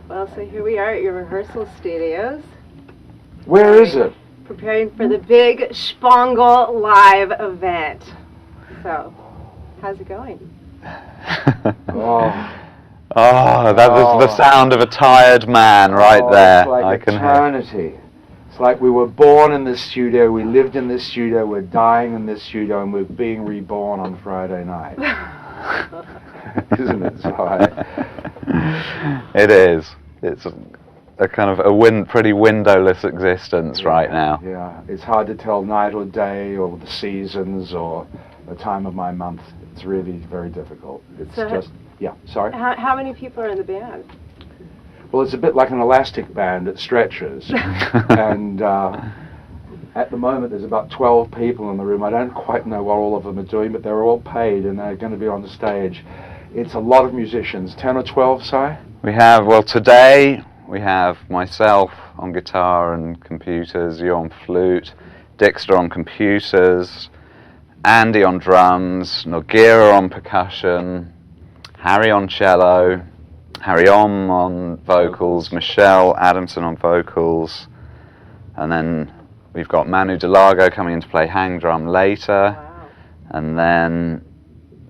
Well, so here we are at your rehearsal studios. Where is it? Preparing for the big Shpongle live event. So, how's it going? That was the sound of a tired man right there. It's like I can eternity. It's like we were born in this studio, we lived in this studio, we're dying in this studio, and we're being reborn on Friday night. Isn't it? It is. It's a kind of pretty windowless existence right now. Yeah, it's hard to tell night or day or the seasons or the time of my month. It's really very difficult. It's so just, yeah, sorry? How many people are in the band? Well, it's a bit like an elastic band. It stretches. And at the moment, there's about 12 people in the room. I don't quite know what all of them are doing, but they're all paid and they're going to be on the stage. It's a lot of musicians. 10 or 12, Si? Today we have myself on guitar and computers, you on flute, Dexter on computers, Andy on drums, Noguera on percussion, Harry on cello, Harry on vocals, Michelle Adamson on vocals, and then we've got Manu Delago coming in to play hang drum later. Wow. And then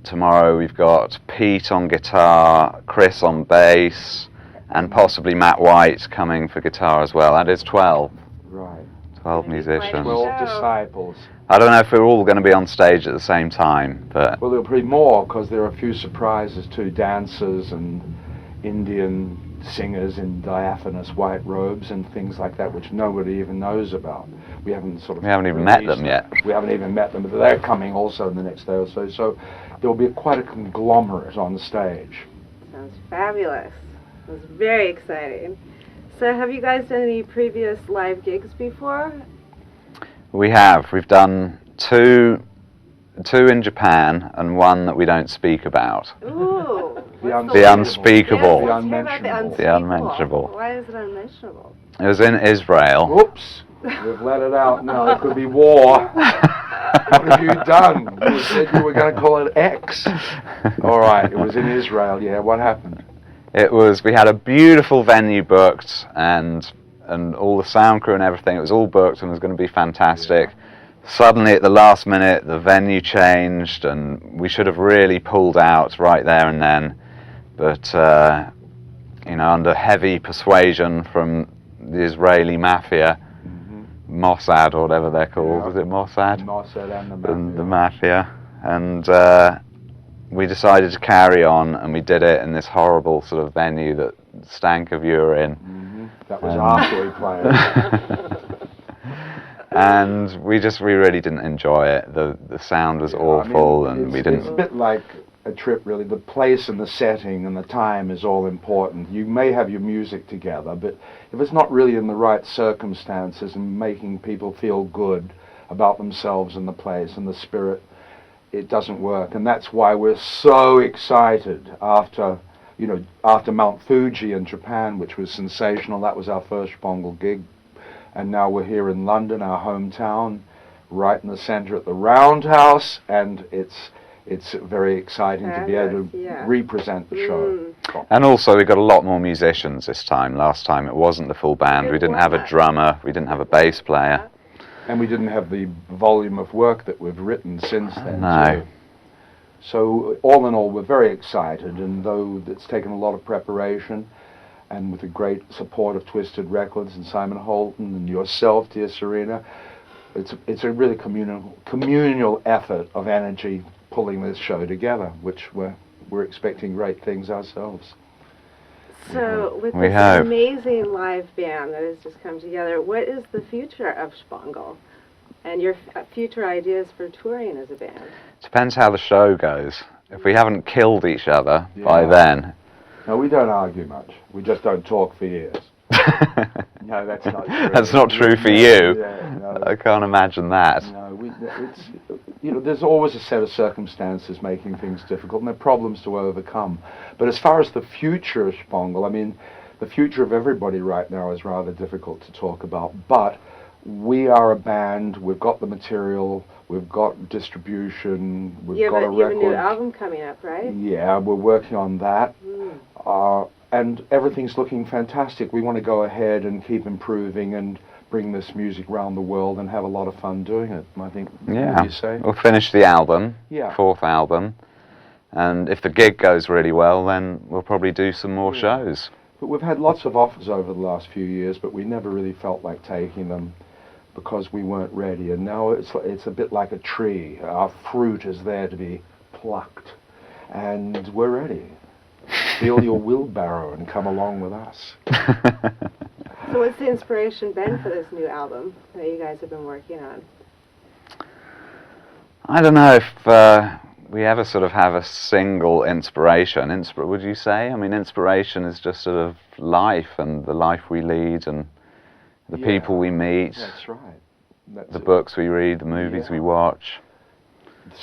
tomorrow we've got Pete on guitar, Chris on bass, and possibly Matt White coming for guitar as well. That is 12. Right. 12 musicians. 12 disciples. I don't know if we're all going to be on stage at the same time, but... Well, there'll be more, because there are a few surprises too. Dancers and Indian singers in diaphanous white robes and things like that, which nobody even knows about. We haven't even met them yet. We haven't even met them, but they're coming also in the next day or so. So there will be quite a conglomerate on the stage. Sounds fabulous. It was very exciting. So have you guys done any previous live gigs before? We have. We've done two in Japan and one that we don't speak about. Ooh. The unspeakable. Yeah, let's hear about The unmentionable. Why is it unmentionable? It was in Israel. Whoops. We've let it out now. It could be war. What have you done? You said you were going to call it X. All right. It was in Israel. Yeah. What happened? We had a beautiful venue booked and all the sound crew and everything. It was all booked and it was going to be fantastic. Yeah. Suddenly at the last minute the venue changed and we should have really pulled out right there and then. But under heavy persuasion from the Israeli mafia, Mossad or whatever they're called. Yeah. Was it Mossad? Mossad and the mafia. And we decided to carry on, and we did it in this horrible sort of venue that stank of urine. That was after we played. And we really didn't enjoy it. The sound was awful, and we didn't. It's a bit like a trip, really. The place and the setting and the time is all important. You may have your music together, but if it's not really in the right circumstances and making people feel good about themselves and the place and the spirit, it doesn't work. And that's why we're so excited after Mount Fuji in Japan, which was sensational. That was our first Shpongle gig. And now we're here in London, our hometown, right in the center at the Roundhouse, and it's very exciting to be able to represent the show. And also we got a lot more musicians this time. Last time it wasn't the full band. We didn't have a drummer, we didn't have a bass player. And we didn't have the volume of work that we've written since then. No. So all in all, we're very excited, and though it's taken a lot of preparation, and with the great support of Twisted Records and Simon Holton and yourself, dear Serena, it's a really communal effort of energy pulling this show together, which we're expecting great things ourselves. So with this amazing live band that has just come together, what is the future of Shpongle and your future ideas for touring as a band? Depends how the show goes. If we haven't killed each other by then. No, we don't argue much. We just don't talk for years. No, that's not true. That's not true for you. Yeah, no. I can't imagine that. No, there's always a set of circumstances making things difficult, and there are problems to overcome. But as far as the future of Shpongle, the future of everybody right now is rather difficult to talk about. But we are a band. We've got the material. We've got distribution. We've got a record. You have a new album coming up, right? Yeah, we're working on that. and everything's looking fantastic. We want to go ahead and keep improving and bring this music around the world and have a lot of fun doing it. I think, what do you say? We'll finish the album, Yeah. 4th album, and if the gig goes really well, then we'll probably do some more shows. But we've had lots of offers over the last few years, but we never really felt like taking them because we weren't ready. And now it's a bit like a tree. Our fruit is there to be plucked, and we're ready. Feel your wheelbarrow and come along with us. So what's the inspiration been for this new album that you guys have been working on? I don't know if we ever sort of have a single inspiration. Would you say? I mean, inspiration is just sort of life and the life we lead and the people we meet. That's right. The books we read, the movies we watch.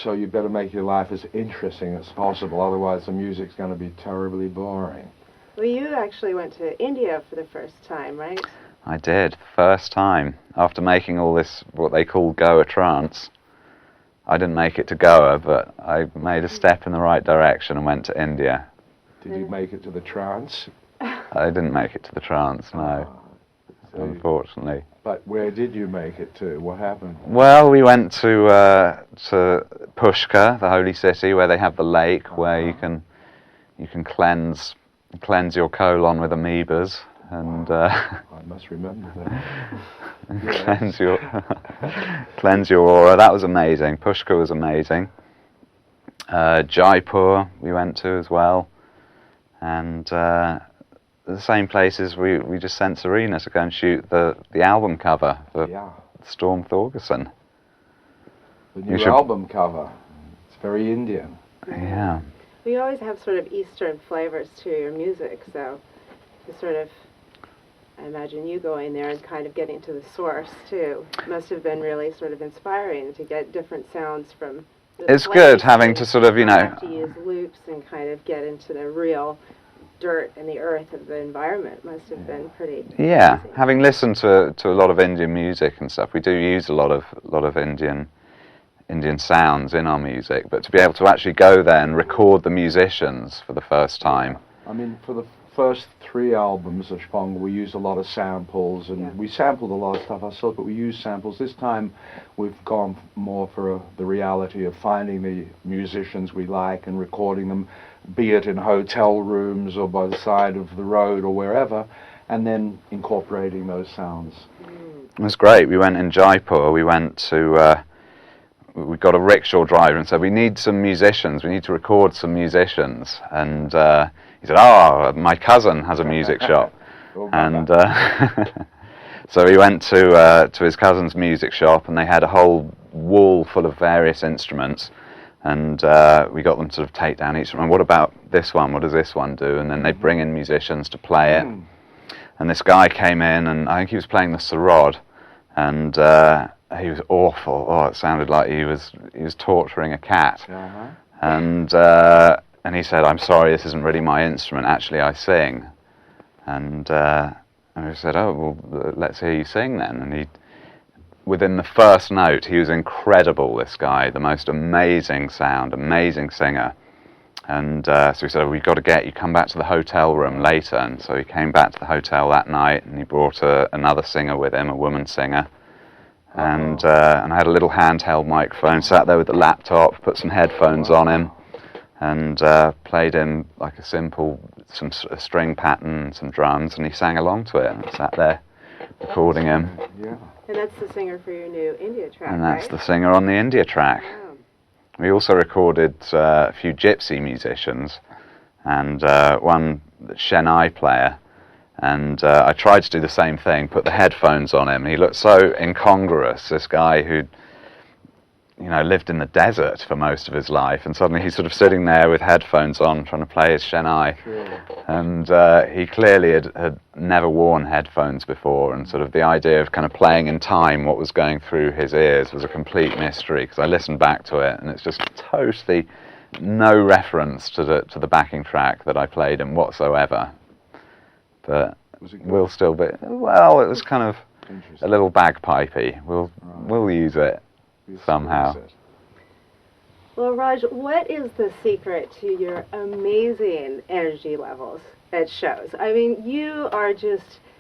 So you better make your life as interesting as possible, otherwise the music's going to be terribly boring. Well, you actually went to India for the first time, right? I did, first time. After making all this, what they call Goa trance. I didn't make it to Goa, but I made a step in the right direction and went to India. Did you make it to the trance? I didn't make it to the trance, no, unfortunately. But where did you make it to? What happened? Well, we went to Pushkar, the holy city, where they have the lake, where you can cleanse your colon with amoebas, and I must remember that. cleanse your aura. That was amazing. Pushkar was amazing. Jaipur we went to as well, and the same places we just sent Serena to go and shoot the album cover for Storm Thorgerson. The new album cover. It's very Indian. Yeah. We always have sort of Eastern flavors to your music, so to sort of, I imagine you going there and kind of getting to the source too must have been really sort of inspiring to get different sounds from the It's good having to sort of, have to use loops and kind of get into the real dirt and the earth of the environment. Must have been pretty amazing. Having listened to a lot of Indian music and stuff, we do use a lot of Indian sounds in our music, but to be able to actually go there and record the musicians for the first time. I mean, for the first 3 albums of Shpongle, we used a lot of samples, and we sampled a lot of stuff ourselves, but we used samples. This time we've gone more for the reality of finding the musicians we like and recording them, be it in hotel rooms or by the side of the road or wherever, and then incorporating those sounds. It was great. We went in Jaipur, we went to we got a rickshaw driver and said, we need some musicians, we need to record some musicians, and he said, my cousin has a music shop. And so we went to his cousin's music shop, and they had a whole wall full of various instruments, and we got them to sort of take down each instrument. What about this one? What does this one do? And then they bring in musicians to play it. And this guy came in, and I think he was playing the sarod, and he was awful. Oh, it sounded like he was torturing a cat. And he said, I'm sorry, this isn't really my instrument, actually I sing. And we said, oh, well, let's hear you sing then. And within the first note, he was incredible, this guy, the most amazing sound, amazing singer. And so we said, we've got to get you, come back to the hotel room later. And so he came back to the hotel that night, and he brought another singer with him, a woman singer. And I had a little handheld microphone, sat there with the laptop, put some headphones on him, and played him like a string pattern, some drums, and he sang along to it, and I sat there recording him. Yeah. And that's the singer for your new India track, And that's the singer on the India track. Wow. We also recorded a few gypsy musicians, and one Chennai player, and I tried to do the same thing, put the headphones on him, and he looked so incongruous, this guy who'd lived in the desert for most of his life, and suddenly he's sort of sitting there with headphones on trying to play his Chennai. Sure. And he clearly had never worn headphones before, and sort of the idea of kind of playing in time what was going through his ears was a complete mystery, because I listened back to it and it's just totally no reference to the backing track that I played in whatsoever. But we'll still be, well, it was kind of a little bagpipey. We'll use it somehow. Well, Raj, what is the secret to your amazing energy levels? at shows. I mean, you are just